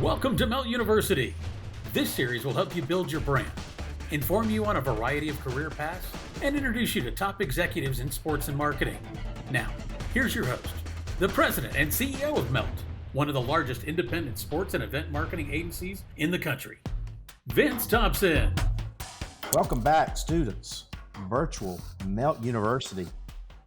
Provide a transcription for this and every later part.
Welcome to Melt University. This series will help you build your brand, inform you on a variety of career paths, and introduce you to top executives in sports and marketing. Now, here's your host, the president and CEO of Melt, one of the largest independent sports and event marketing agencies in the country, Vince Thompson. Welcome back, students. Virtual Melt University.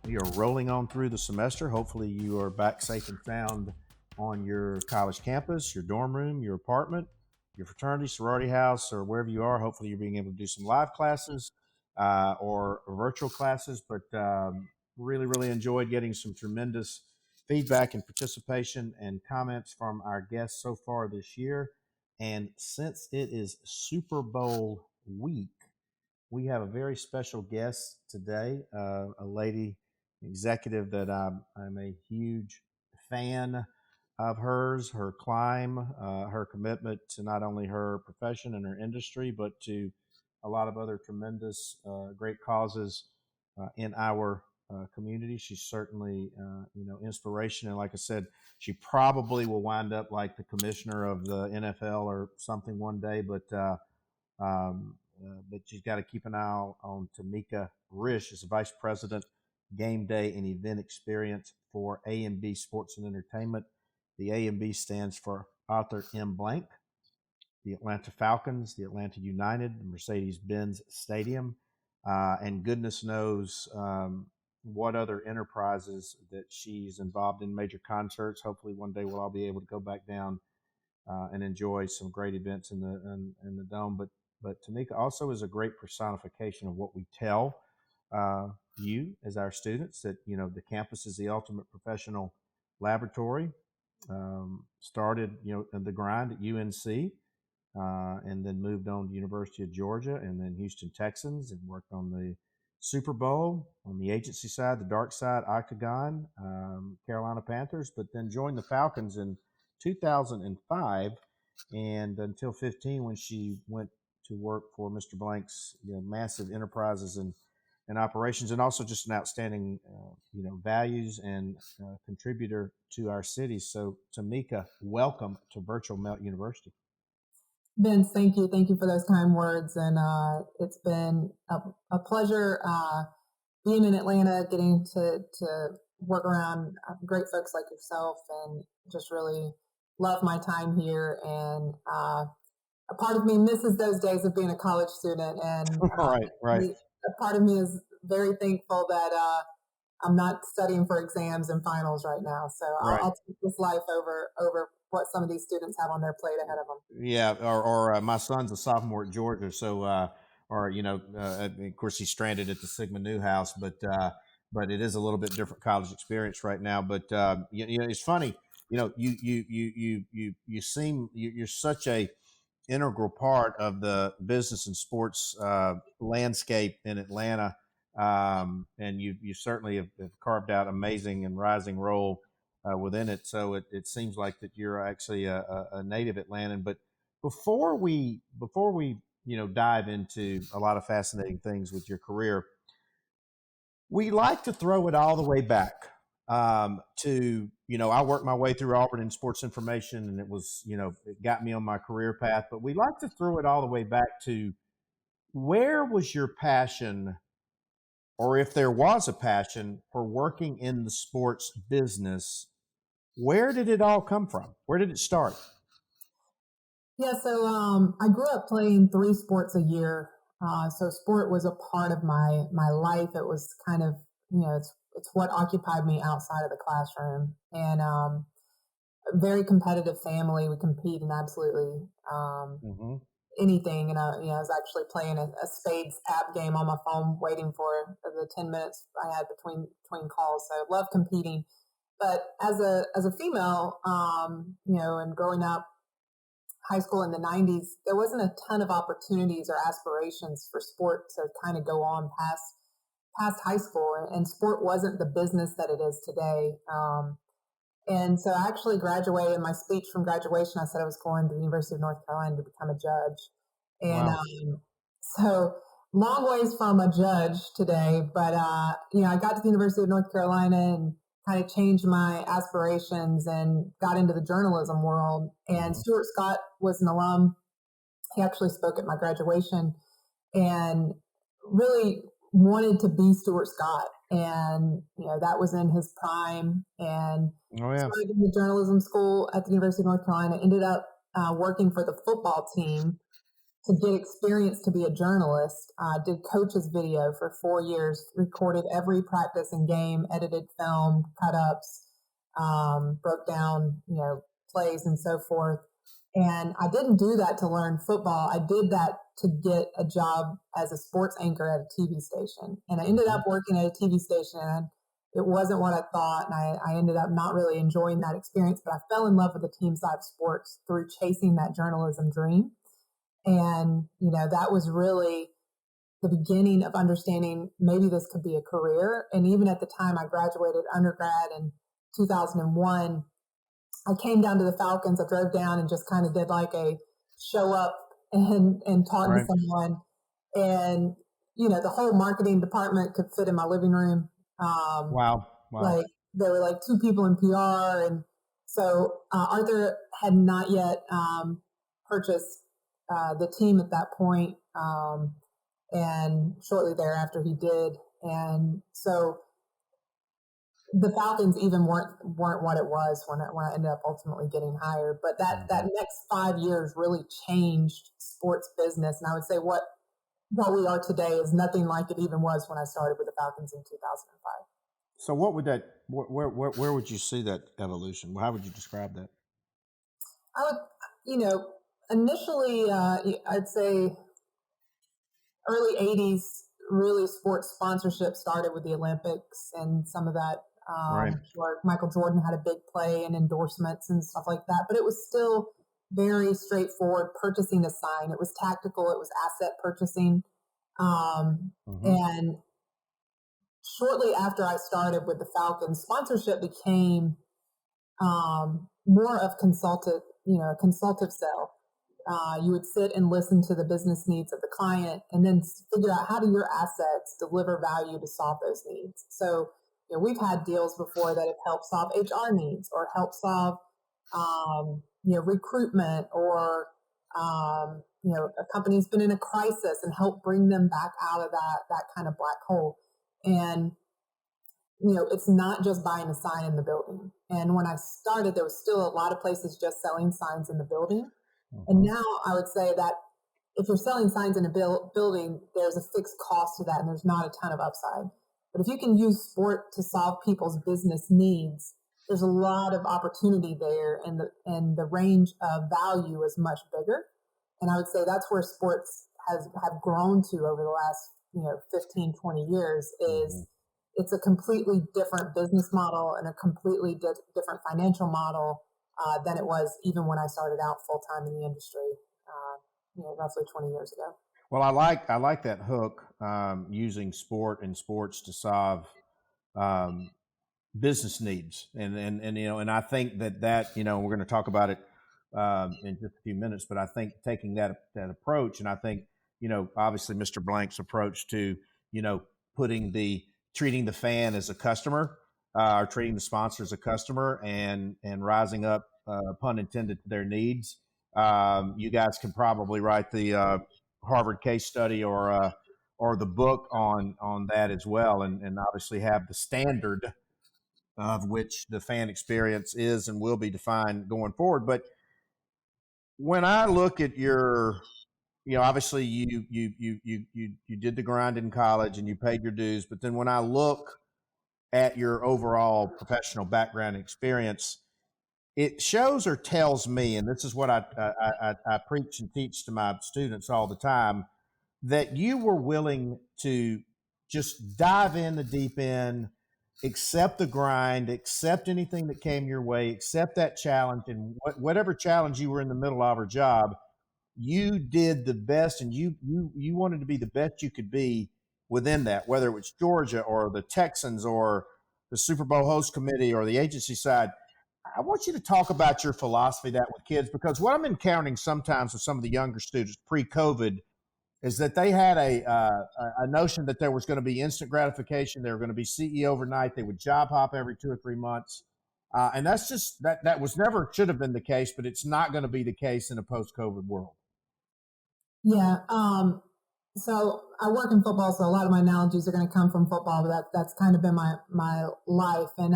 We are rolling on through the semester. Hopefully you are back safe and sound on your college campus, your dorm room, your apartment, your fraternity, sorority house, or wherever you are. Hopefully you're being able to do some live classes or virtual classes, but really enjoyed getting some tremendous feedback and participation and comments from our guests so far this year. And since it is Super Bowl week, we have a very special guest today, a lady executive that I'm a huge fan of hers, her climb, her commitment to not only her profession and her industry, but to a lot of other tremendous, great causes in our community. She's certainly, inspiration. And like I said, she probably will wind up like the commissioner of the NFL or something one day, but she's got to keep an eye on Tameka. Rish is the vice president, game day and event experience for AMB Sports and Entertainment. The AMB stands for Author M. Blank, the Atlanta Falcons, the Atlanta United, the Mercedes-Benz Stadium, and goodness knows what other enterprises that she's involved in, major concerts. Hopefully one day we'll all be able to go back down and enjoy some great events in the Dome. But Tameka also is a great personification of what we tell you as our students, that, the campus is the ultimate professional laboratory. Started, in the grind at UNC, and then moved on to University of Georgia and then Houston Texans, and worked on the Super Bowl on the agency side, the dark side, Octagon, Carolina Panthers, but then joined the Falcons in 2005 and until 15 when she went to work for Mr. Blank's massive enterprises and operations, and also just an outstanding, values and contributor to our city. So, Tameka, welcome to Virtual Melt University. Vince, thank you. Thank you for those kind words. And it's been a pleasure being in Atlanta, getting to work around great folks like yourself, and just really love my time here. And a part of me misses those days of being a college student. And right. A part of me is very thankful that I'm not studying for exams and finals right now. So I'll take this life over what some of these students have on their plate ahead of them. Yeah, or my son's a sophomore at Georgia, so of course he's stranded at the Sigma Newhouse, but it is a little bit different college experience right now. But it's funny, you're such a integral part of the business and sports landscape in Atlanta, and you certainly have carved out amazing and rising role within it. So it seems like that you're actually a native Atlantan. But before we dive into a lot of fascinating things with your career, we like to throw it all the way back to, I worked my way through Auburn in sports information, and it was, it got me on my career path. But we like to throw it all the way back to, where was your passion, or if there was a passion for working in the sports business? Where did it all come from? Where did it start? Yeah, so I grew up playing 3 sports a year. So sport was a part of my life. It was kind of, it's what occupied me outside of the classroom. And a very competitive family. We compete in absolutely anything. And I was actually playing a spades app game on my phone, waiting for the 10 minutes I had between calls. So I love competing. But as a female, and growing up, high school in the 90s, there wasn't a ton of opportunities or aspirations for sport to kind of go on past high school, and sport wasn't the business that it is today. And so I actually graduated. In my speech from graduation, I said I was going to the University of North Carolina to become a judge. And wow. So long ways from a judge today, but I got to the University of North Carolina, and kind of changed my aspirations and got into the journalism world. And Stuart Scott was an alum. He actually spoke at my graduation and really wanted to be Stuart Scott. And, that was in his prime. And started in the journalism school at the University of North Carolina, ended up working for the football team to get experience to be a journalist. Did coach's video for 4 years, recorded every practice and game, edited film, cut ups, broke down, plays and so forth. And I didn't do that to learn football. I did that to get a job as a sports anchor at a TV station. And I ended up working at a TV station, and it wasn't what I thought. And I ended up not really enjoying that experience, but I fell in love with the team side of sports through chasing that journalism dream. And, that was really the beginning of understanding maybe this could be a career. And even at the time I graduated undergrad in 2001, I came down to the Falcons. I drove down and just kind of did like a show up and talk to someone. And, the whole marketing department could fit in my living room. Wow. Like there were like 2 people in PR. And so Arthur had not yet purchased the team at that point. And shortly thereafter he did. And so the Falcons even weren't what it was when I ended up ultimately getting hired. But that next 5 years really changed sports business. And I would say what we are today is nothing like it even was when I started with the Falcons in 2005. So what would that, where would you see that evolution? How would you describe that? I would, initially, I'd say early 80s, really sports sponsorship started with the Olympics and some of that. Where Michael Jordan had a big play and endorsements and stuff like that, but it was still very straightforward, purchasing a sign. It was tactical. It was asset purchasing. And shortly after I started with the Falcons, sponsorship became more of a consultative sale. You would sit and listen to the business needs of the client and then figure out how do your assets deliver value to solve those needs. So, we've had deals before that have helped solve HR needs or help solve, recruitment or, a company's been in a crisis and help bring them back out of that kind of black hole. And, it's not just buying a sign in the building. And when I started, there was still a lot of places just selling signs in the building. And now I would say that if you're selling signs in a building, there's a fixed cost to that and there's not a ton of upside. But if you can use sport to solve people's business needs, there's a lot of opportunity there, and the range of value is much bigger. And I would say that's where sports have grown to over the last 15, 20 years is it's a completely different business model and a completely different financial model than it was even when I started out full time in the industry, roughly 20 years ago. Well, I like that hook, using sport and sports to solve business needs, and I think that we're going to talk about it in just a few minutes. But I think taking that approach, and I think obviously Mr. Blank's approach to treating the fan as a customer, or treating the sponsor as a customer, and rising up, pun intended, to their needs. You guys can probably write the Harvard case study or the book on that as well, and obviously have the standard of which the fan experience is and will be defined going forward. But when I look at your, obviously you did the grind in college and you paid your dues, but then when I look at your overall professional background and experience, it shows or tells me, and this is what I preach and teach to my students all the time, that you were willing to just dive in the deep end, accept the grind, accept anything that came your way, accept that challenge, and whatever challenge you were in the middle of or job, you did the best, and you wanted to be the best you could be within that, whether it was Georgia or the Texans or the Super Bowl host committee or the agency side. I want you to talk about your philosophy that with kids, because what I'm encountering sometimes with some of the younger students pre-COVID is that they had a notion that there was going to be instant gratification. They were going to be CEO overnight. They would job hop every 2 or 3 months. And that's just that was never should have been the case, but it's not going to be the case in a post-COVID world. Yeah. So I work in football, so a lot of my analogies are going to come from football, but that's kind of been my life. And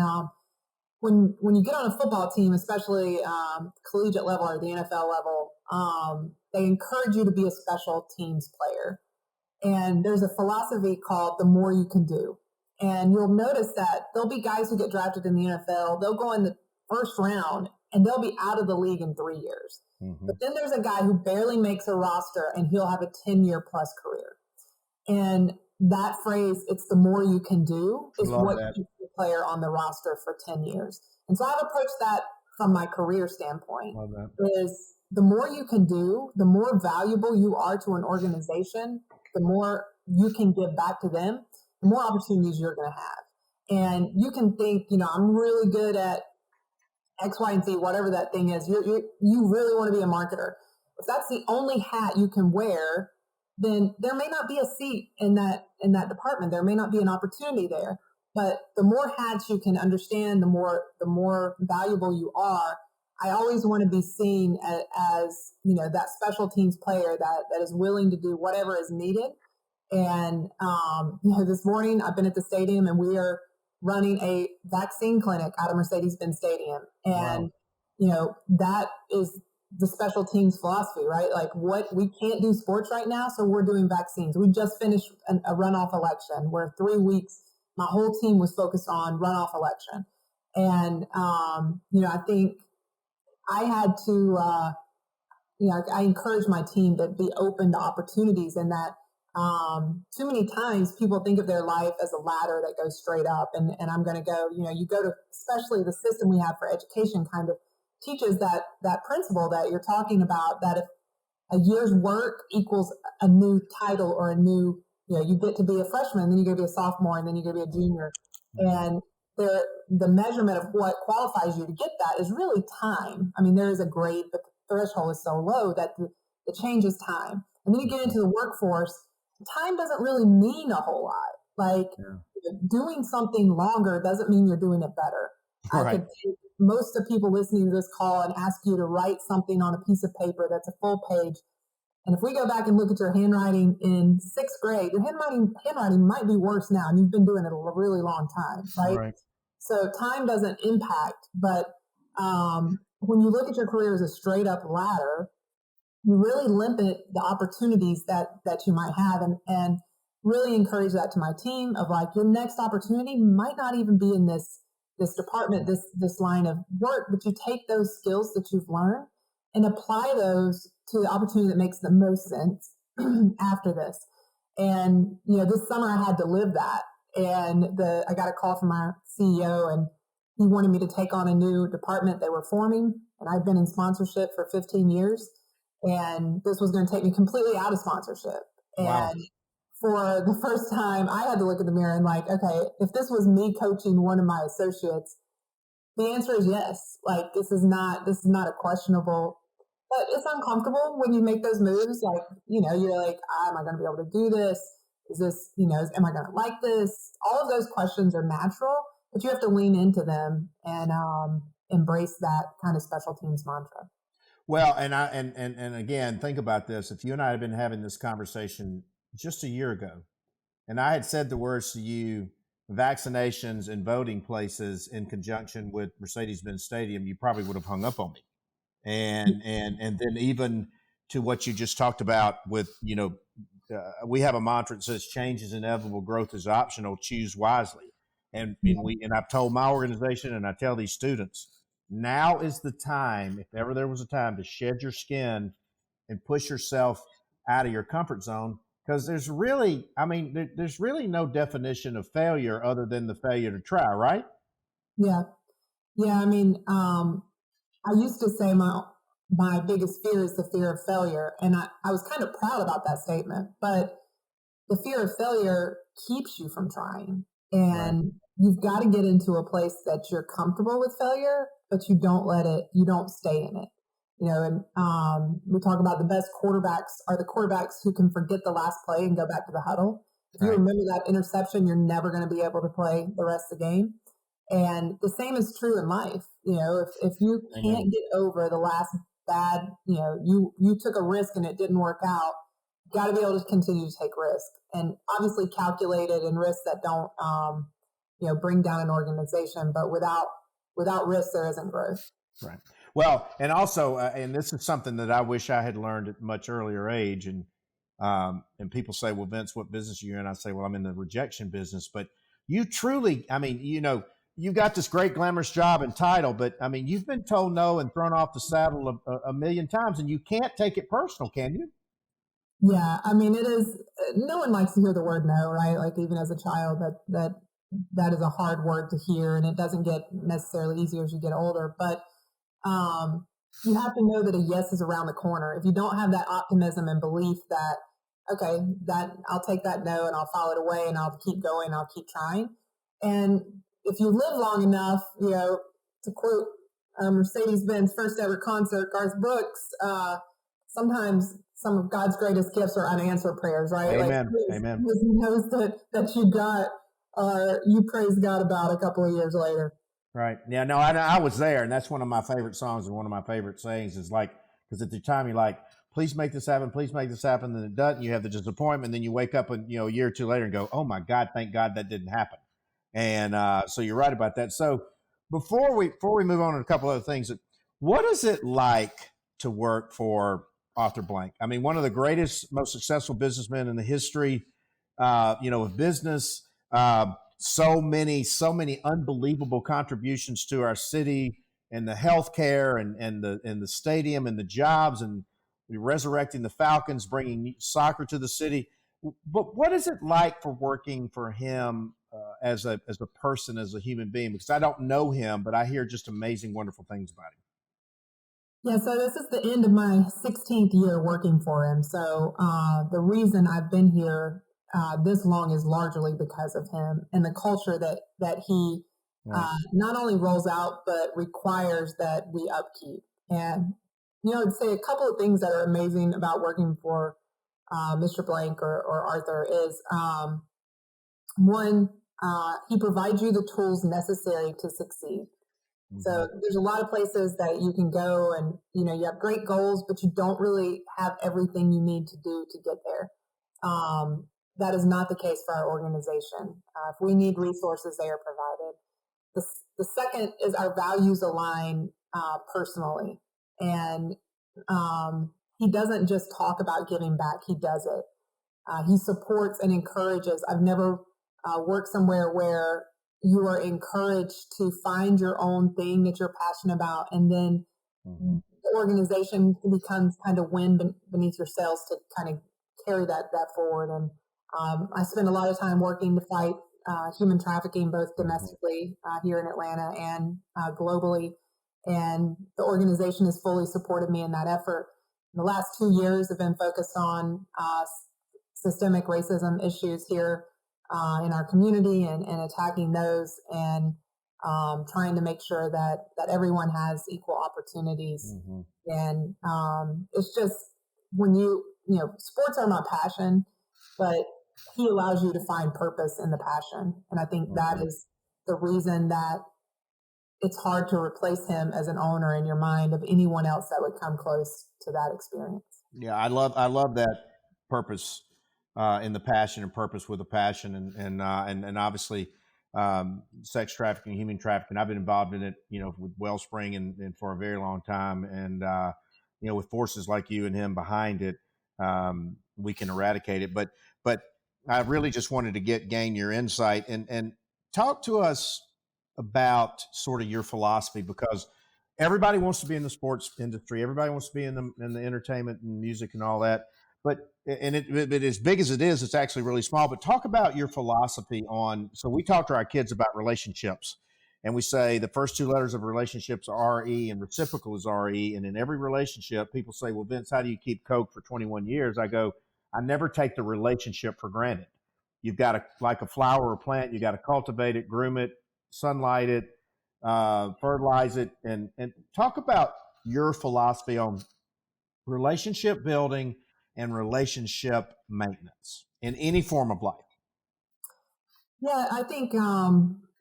when you get on a football team, especially collegiate level or the NFL level, they encourage you to be a special teams player. And there's a philosophy called the more you can do. And you'll notice that there'll be guys who get drafted in the NFL, they'll go in the first round and they'll be out of the league in 3 years. Mm-hmm. But then there's a guy who barely makes a roster and he'll have a 10-year plus career. And that phrase, it's the more you can do, is what keeps the player on the roster for 10 years. And so I've approached that from my career standpoint, is the more you can do, the more valuable you are to an organization, the more you can give back to them, the more opportunities you're going to have. And you can think, I'm really good at X, Y, and Z, whatever that thing is. You really want to be a marketer. If that's the only hat you can wear, then there may not be a seat in that department. There may not be an opportunity there. But the more hats you can understand, the more valuable you are. I always want to be seen as that special teams player that is willing to do whatever is needed. And this morning I've been at the stadium and we are running a vaccine clinic out of Mercedes-Benz Stadium, and that is the special teams philosophy, right? Like, what we can't do sports right now, so we're doing vaccines. We just finished a runoff election where 3 weeks my whole team was focused on runoff election. And, I think I had to, I encourage my team to be open to opportunities, and that too many times people think of their life as a ladder that goes straight up. And I'm going to go, you go to, especially the system we have for education kind of teaches that principle that you're talking about, that if a year's work equals a new title or a new, you get to be a freshman, then you're going to be a sophomore, and then you're going to be a junior. And the measurement of what qualifies you to get that is really time. I mean, there is a grade, but the threshold is so low that the change is time. And then you get into the workforce, time doesn't really mean a whole lot. Like, doing something longer doesn't mean you're doing it better. Right. I could take most of the people listening to this call and ask you to write something on a piece of paper that's a full page. And if we go back and look at your handwriting in 6th grade, your handwriting might be worse now, and you've been doing it a really long time, right? So time doesn't impact, but when you look at your career as a straight up ladder, you really limit the opportunities that you might have, and really encourage that to my team of, like, your next opportunity might not even be in this department, this line of work, but you take those skills that you've learned and apply those to the opportunity that makes the most sense after this. And, this summer I had to live that. And I got a call from our CEO, and he wanted me to take on a new department they were forming. And I've been in sponsorship for 15 years. And this was going to take me completely out of sponsorship. Wow. And for the first time, I had to look in the mirror and, like, okay, if this was me coaching one of my associates, the answer is yes. Like, this is not a questionable, but it's uncomfortable when you make those moves. Like, you're like, am I going to be able to do this? Is this, am I going to like this? All of those questions are natural, but you have to lean into them and embrace that kind of special teams mantra. Well, and again, think about this. If you and I had been having this conversation just a year ago, and I had said the words to you, vaccinations and voting places in conjunction with Mercedes-Benz Stadium, you probably would have hung up on me. And then even to what you just talked about with, we have a mantra that says change is inevitable, growth is optional, choose wisely. And I've told my organization, and I tell these students, now is the time, if ever there was a time, to shed your skin and push yourself out of your comfort zone, because there's really no definition of failure other than the failure to try, right? Yeah. I mean, I used to say my biggest fear is the fear of failure. And I was kind of proud about that statement, but the fear of failure keeps you from trying. And you've got to get into a place that you're comfortable with failure, but you don't stay in it. And we talk about the best quarterbacks are the quarterbacks who can forget the last play and go back to the huddle. If you remember that interception, you're never going to be able to play the rest of the game. And the same is true in life. If you can't get over the last bad, you took a risk and it didn't work out, you got to be able to continue to take risk, and obviously calculated and risks that don't, bring down an organization. But without risk, there isn't growth. Right. Well, and also, and this is something that I wish I had learned at a much earlier age. And people say, well, Vince, what business are you in? I say, well, I'm in the rejection business. But you truly, you got this great glamorous job and title, but you've been told no and thrown off the saddle a million times, and you can't take it personal, can you? Yeah. It is, no one likes to hear the word no, right? Like even as a child, that is a hard word to hear, and it doesn't get necessarily easier as you get older. But you have to know that a yes is around the corner. If you don't have that optimism and belief that, okay, that I'll take that no and I'll file it away and I'll keep going, I'll keep trying. And if you live long enough, to quote Mercedes-Benz first ever concert, Garth Brooks, sometimes some of God's greatest gifts are unanswered prayers, right? Amen. Amen. He knows that you got, you praise God about a couple of years later. Right. Yeah, no, I was there, and that's one of my favorite songs and one of my favorite sayings is like, because at the time you're like, please make this happen, then it doesn't. You have the disappointment, then you wake up and, a year or two later and go, oh my God, thank God that didn't happen. And so you're right about that. So before we move on to a couple other things, what is it like to work for Arthur Blank? One of the greatest, most successful businessmen in the history, of business. So many unbelievable contributions to our city and the healthcare and the stadium and the jobs and resurrecting the Falcons, bringing soccer to the city. But what is it like for working for him as a person, as a human being? Because I don't know him, but I hear just amazing, wonderful things about him. Yeah, so this is the end of my 16th year working for him. So the reason I've been here this long is largely because of him and the culture that he not only rolls out, but requires that we upkeep. And, I'd say a couple of things that are amazing about working for Mr. Blank or Arthur is, one, he provides you the tools necessary to succeed. Mm-hmm. So there's a lot of places that you can go and, you have great goals, but you don't really have everything you need to do to get there. That is not the case for our organization. If we need resources, they are provided. The second is our values align personally. And he doesn't just talk about giving back, he does it. He supports and encourages. I've never worked somewhere where you are encouraged to find your own thing that you're passionate about, and then the organization becomes kind of wind beneath your sails to kind of carry that forward. And I spend a lot of time working to fight human trafficking, both domestically here in Atlanta and globally. And the organization has fully supported me in that effort. The last 2 years have been focused on systemic racism issues here in our community and attacking those and trying to make sure that everyone has equal opportunities. Mm-hmm. And it's just when sports are my passion, but he allows you to find purpose in the passion. And I think that is the reason that it's hard to replace him as an owner in your mind of anyone else that would come close to that experience. Yeah, I love that purpose in the passion and purpose with a passion and obviously sex trafficking, human trafficking. I've been involved in it, with Wellspring and for a very long time. And, with forces like you and him behind it, we can eradicate it. But I really just wanted to gain your insight and talk to us about sort of your philosophy, because everybody wants to be in the sports industry. Everybody wants to be in the entertainment and music and all that. But as big as it is, it's actually really small. But talk about your philosophy on. So we talk to our kids about relationships, and we say the first two letters of relationships are RE, and reciprocal is RE. And in every relationship, people say, "Well, Vince, how do you keep Coke for 21 years?" I go, I never take the relationship for granted. You've got to, like a flower or plant, you got to cultivate it, groom it, sunlight it, fertilize it, and talk about your philosophy on relationship building and relationship maintenance in any form of life. Yeah, I think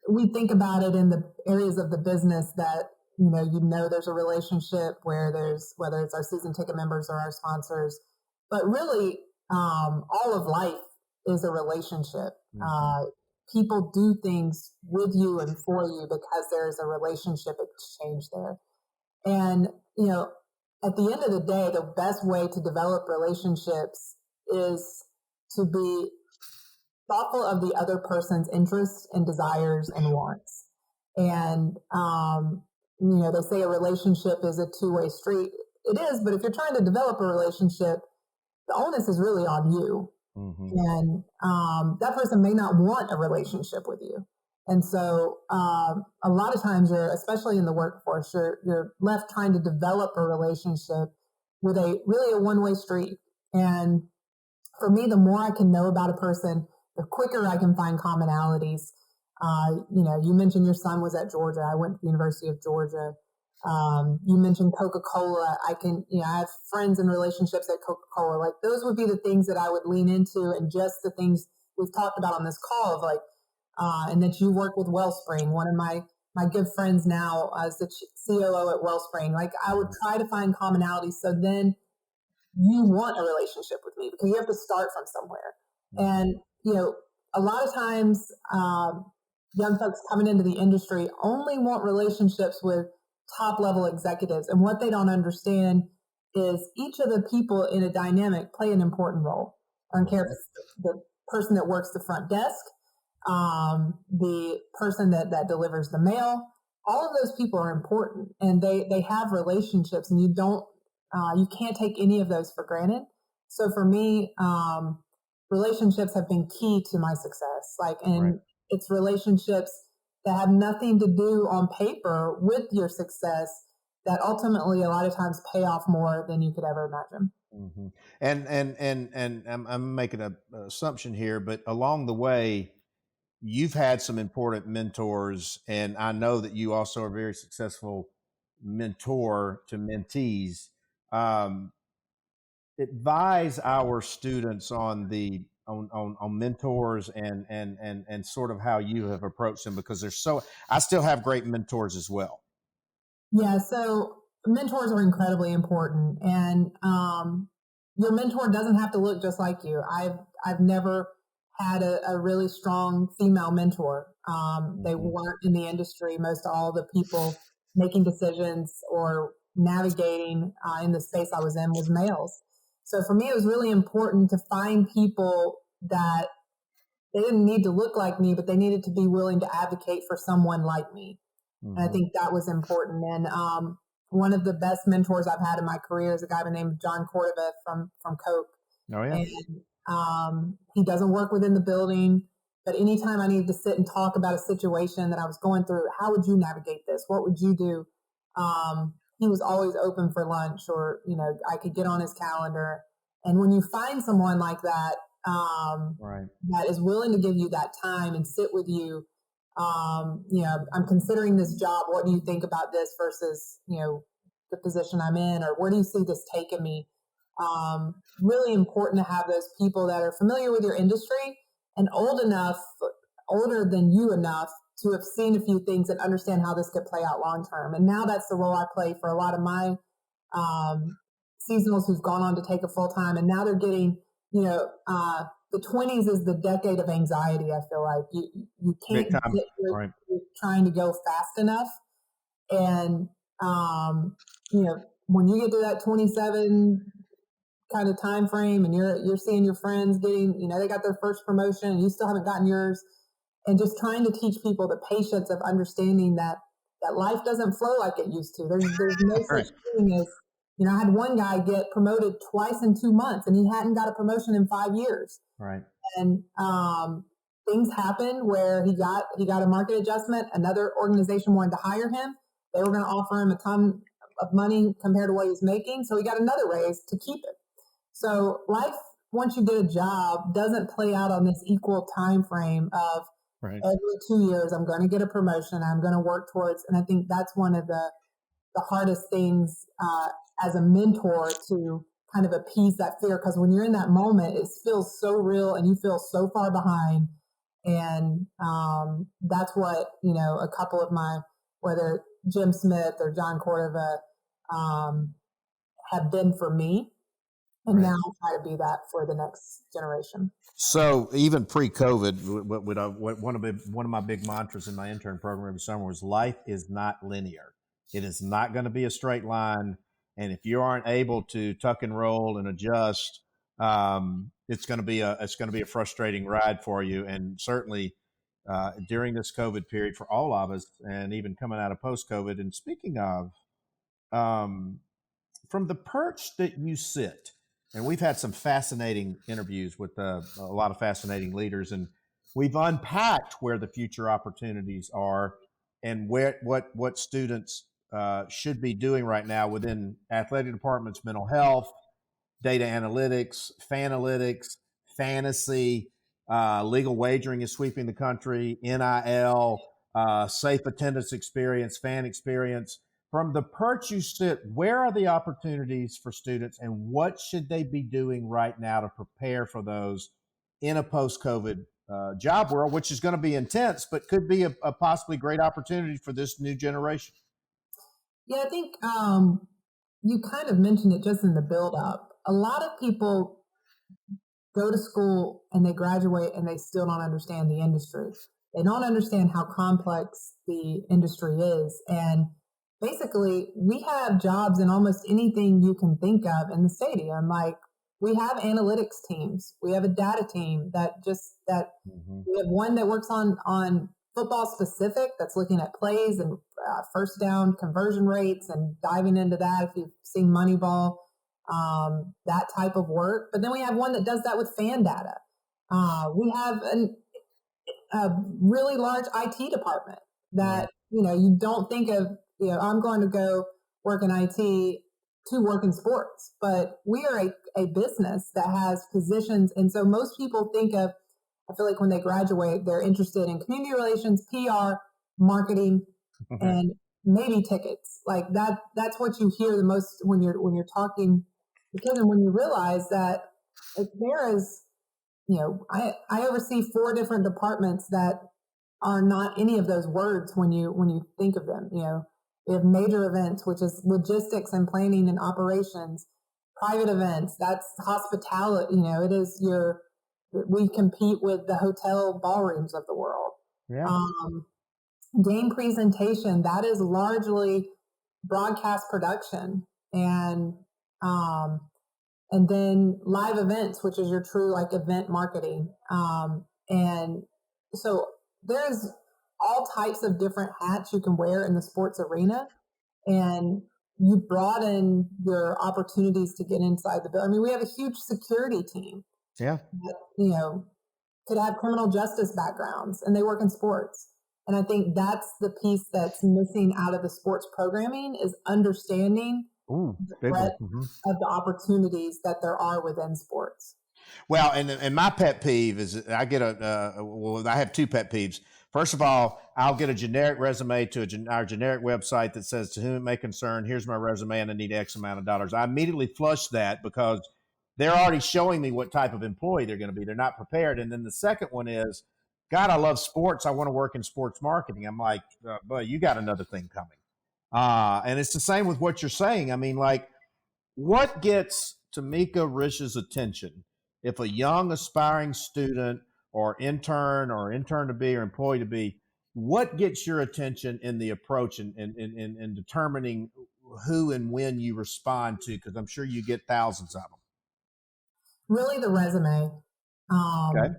we think about it in the areas of the business that there's a relationship where there's, whether it's our season ticket members or our sponsors, but really all of life is a relationship. Mm-hmm. People do things with you and for you because there's a relationship exchange there. And at the end of the day, the best way to develop relationships is to be thoughtful of the other person's interests and desires and wants. And, they say a relationship is a two-way street. It is, but if you're trying to develop a relationship, the onus is really on you. Mm-hmm. And that person may not want a relationship with you. And so a lot of times especially in the workforce, you're left trying to develop a relationship with really a one-way street. And for me, the more I can know about a person, the quicker I can find commonalities. You mentioned your son was at Georgia. I went to the University of Georgia. You mentioned Coca-Cola. I have friends and relationships at Coca-Cola. Like, those would be the things that I would lean into, and just the things we've talked about on this call of and that you work with Wellspring. One of my good friends now is the COO at Wellspring. Like, I would try to find commonalities, so then you want a relationship with me because you have to start from somewhere. And, a lot of times young folks coming into the industry only want relationships with top level executives. And what they don't understand is each of the people in a dynamic play an important role. I don't care if it's the person that works the front desk, the person that delivers the mail. All of those people are important, and they have relationships, and you can't take any of those for granted. So for me, relationships have been key to my success. Right. It's relationships that have nothing to do on paper with your success that ultimately a lot of times pay off more than you could ever imagine. Mm-hmm. And I'm making an assumption here, but along the way, you've had some important mentors, and I know that you also are a very successful mentor to mentees. Advise our students on mentors and sort of how you have approached them, because I still have great mentors as well. Yeah, so mentors are incredibly important, and your mentor doesn't have to look just like you. I've never had a really strong female mentor. They weren't in the industry. Most all the people making decisions or navigating in the space I was in was males. So for me, it was really important to find people that they didn't need to look like me, but they needed to be willing to advocate for someone like me. Mm-hmm. And I think that was important. And one of the best mentors I've had in my career is a guy named John Cordova from Coke. Oh, yeah. And he doesn't work within the building, but anytime I needed to sit and talk about a situation that I was going through, how would you navigate this? What would you do? He was always open for lunch, or, I could get on his calendar. And when you find someone like that, right, that is willing to give you that time and sit with you, I'm considering this job. What do you think about this versus, the position I'm in, or where do you see this taking me? Really important to have those people that are familiar with your industry and older than you enough to have seen a few things and understand how this could play out long term. And now that's the role I play for a lot of my seasonals who've gone on to take a full time, and now they're getting, the 20s is the decade of anxiety. I feel like you can't right. You're trying to go fast enough, and when you get to that 27 kind of time frame, and you're seeing your friends getting, they got their first promotion, and you still haven't gotten yours, and just trying to teach people the patience of understanding that life doesn't flow like it used to. There's no such thing as, I had one guy get promoted twice in 2 months, and he hadn't got a promotion in 5 years. Right. And things happened where he got a market adjustment. Another organization wanted to hire him. They were going to offer him a ton of money compared to what he was making, so he got another raise to keep it. So life, once you get a job, doesn't play out on this equal time frame of every 2 years, I'm going to get a promotion, I'm going to work towards. And I think that's one of the the hardest things as a mentor to kind of appease that fear. Because when you're in that moment, it feels so real and you feel so far behind. And that's what, a couple of whether Jim Smith or John Cordova have been for me. And now I'll try to be that for the next generation. So even pre-COVID, one of my big mantras in my intern program every summer was life is not linear. It is not going to be a straight line. And if you aren't able to tuck and roll and adjust, it's going to be a frustrating ride for you. And certainly during this COVID period for all of us, and even coming out of post-COVID. And speaking of, from the perch that you sit, and we've had some fascinating interviews with a lot of fascinating leaders, and we've unpacked where the future opportunities are and what students should be doing right now within athletic departments, mental health, data analytics, fanalytics, fantasy, legal wagering is sweeping the country, NIL, safe attendance experience, fan experience. From the perch you sit, where are the opportunities for students and what should they be doing right now to prepare for those in a post-COVID job world, which is going to be intense, but could be a possibly great opportunity for this new generation? Yeah, I think you kind of mentioned it just in the build-up. A lot of people go to school and they graduate and they still don't understand the industry. They don't understand how complex the industry is. And basically, we have jobs in almost anything you can think of in the stadium. Like we have analytics teams, we have a data team we have one that works on football specific, that's looking at plays and first down conversion rates and diving into that. If you've seen Moneyball, that type of work. But then we have one that does that with fan data. We have a really large IT department that, you don't think of, I'm going to go work in IT to work in sports, but we are a business that has positions. And so most people I feel like when they graduate, they're interested in community relations, PR, marketing, and maybe tickets. Like that's what you hear the most when you're talking to kids. And when you realize that there is, I oversee 4 different departments that are not any of those words when you think of them. We have major events, which is logistics and planning and operations. Private events, that's hospitality. We compete with the hotel ballrooms of the world. Yeah. Game presentation, that is largely broadcast production, and then live events, which is your true event marketing. And so there's all types of different hats you can wear in the sports arena, and you broaden your opportunities to get inside the building. I mean, we have a huge security team. Yeah. That, could have criminal justice backgrounds, and they work in sports. And I think that's the piece that's missing out of the sports programming is understanding the breadth of the opportunities that there are within sports. Well, and my pet peeve is I get I have 2 pet peeves. First of all, I'll get a generic resume to our generic website that says, to whom it may concern, here's my resume and I need X amount of dollars. I immediately flush that because they're already showing me what type of employee they're going to be. They're not prepared. And then the second one is, God, I love sports. I want to work in sports marketing. I'm like, but you got another thing coming. And it's the same with what you're saying. I mean, what gets Tameka Rish's attention if a young aspiring student or intern to be or employee to be, what gets your attention in the approach in determining who and when you respond to? Because I'm sure you get thousands of them. Really the resume. Okay.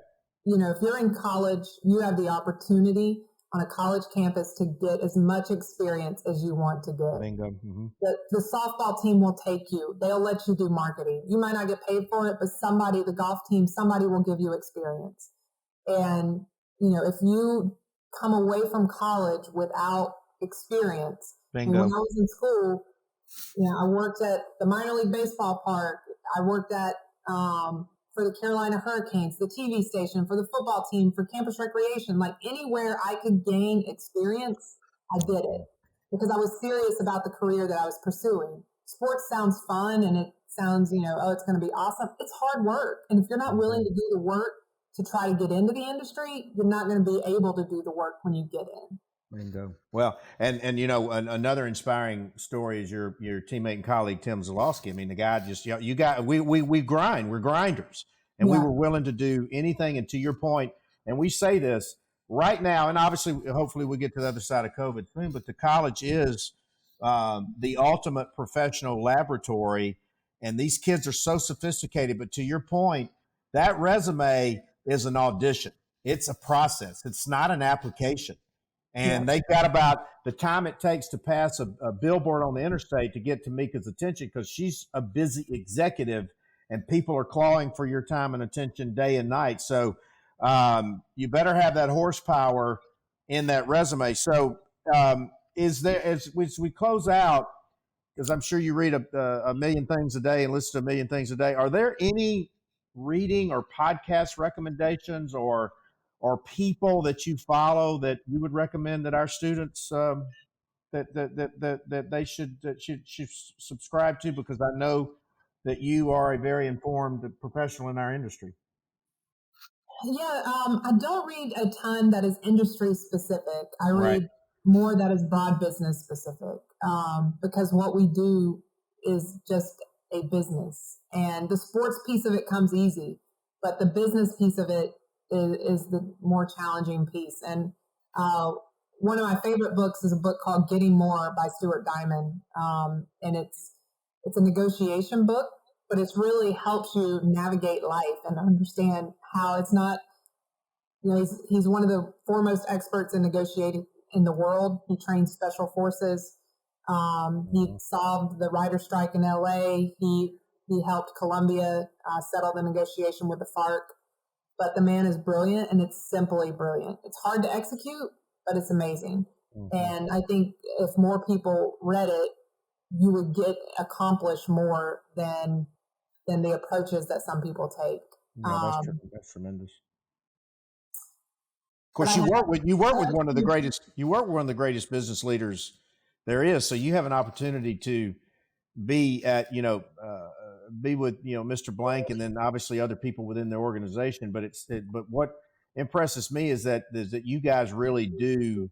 If you're in college, you have the opportunity on a college campus to get as much experience as you want to get. Bingo. Mm-hmm. The softball team will take you. They'll let you do marketing. You might not get paid for it, but the golf team, somebody will give you experience. And, if you come away from college without experience, Bingo. And when I was in school, I worked at the minor league baseball park. I worked at, for the Carolina Hurricanes, the TV station, for the football team, for campus recreation, anywhere I could gain experience, I did it. because I was serious about the career that I was pursuing. Sports sounds fun and it sounds, oh, it's going to be awesome. It's hard work. And if you're not willing to do the work to try to get into the industry, you're not going to be able to do the work when you get in. Bingo. Well, and another inspiring story is your teammate and colleague Tim Zalowski. I mean, the guy just we grind. We're grinders, and we were willing to do anything. And to your point, and we say this right now, and obviously, hopefully, we get to the other side of COVID soon. But the college is the ultimate professional laboratory, and these kids are so sophisticated. But to your point, that resume is an audition. It's a process. It's not an application. And they've got about the time it takes to pass a billboard on the interstate to get Tameka's attention, because she's a busy executive and people are clawing for your time and attention day and night. So you better have that horsepower in that resume. So is there, as we close out, because I'm sure you read a million things a day and listen to a million things a day, are there any reading or podcast recommendations or people that you follow that you would recommend that our students that they should subscribe to? Because I know that you are a very informed professional in our industry. Yeah, I don't read a ton that is industry specific. I read more that is broad business specific, because what we do is just a business, and the sports piece of it comes easy, but the business piece of it is the more challenging piece. And one of my favorite books is a book called Getting More by Stuart Diamond. And it's a negotiation book, but it's really helps you navigate life and understand how it's not, he's one of the foremost experts in negotiating in the world. He trains special forces. He solved the writer strike in LA. He helped Colombia settle the negotiation with the FARC. But the man is brilliant, and it's simply brilliant. It's hard to execute, but it's amazing. Mm-hmm. And I think if more people read it, you would get accomplished more than the approaches that some people take. Yeah, that's tremendous. Of course, you work with one of the greatest business leaders there is. So you have an opportunity to be at be with Mr. Blank, and then obviously other people within the organization. But but what impresses me is that you guys really do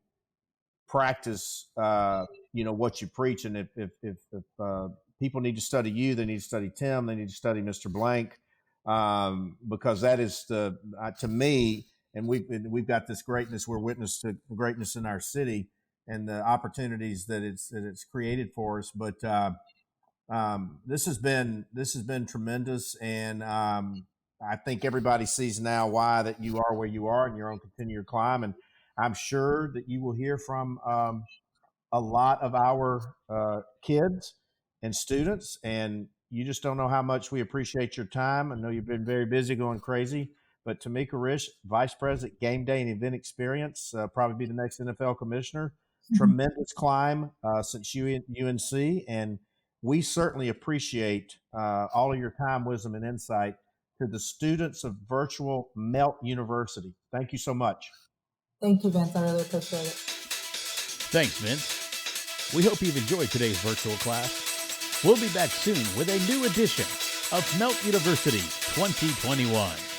practice what you preach. And if people need to study you, they need to study Tim, they need to study Mr. Blank, because that is to me. And we've got this greatness. We're witness to greatness in our city and the opportunities that it's created for us. But this has been tremendous, and I think everybody sees now why that you are where you are, and you're on continue climb. And I'm sure that you will hear from a lot of our kids and students, and you just don't know how much we appreciate your time. I know you've been very busy, going crazy. But Tameka Rish, Vice President, Game Day and Event Experience, probably be the next NFL commissioner. Mm-hmm. Tremendous climb since UNC, and we certainly appreciate all of your time, wisdom, and insight to the students of Virtual Melt University. Thank you so much. Thank you, Vince. I really appreciate it. Thanks, Vince. We hope you've enjoyed today's virtual class. We'll be back soon with a new edition of Melt University 2021.